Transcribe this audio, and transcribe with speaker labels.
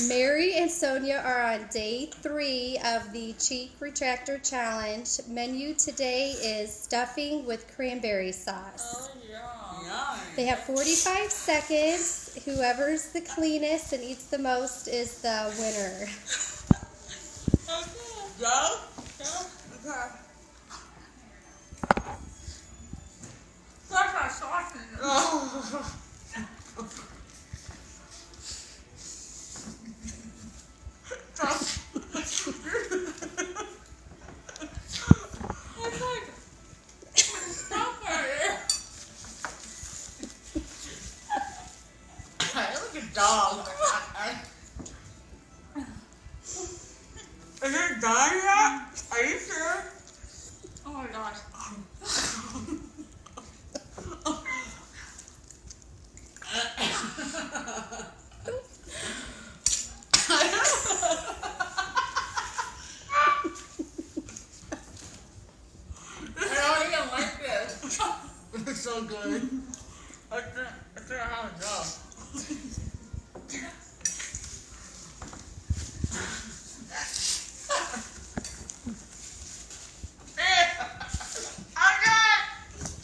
Speaker 1: Mary and Sonya are on day 3 of the cheek retractor challenge. Menu today is stuffing with cranberry sauce.
Speaker 2: Oh, yeah.
Speaker 1: They have 45 seconds. Whoever's the cleanest and eats the most is the winner.
Speaker 2: Go? Okay. That's not sauce in it.
Speaker 3: Oh.
Speaker 2: It's like strawberry.
Speaker 3: I look like a dog. Is it done yet? Are you sure?
Speaker 2: Oh my gosh. I don't even like this.
Speaker 3: It's so good.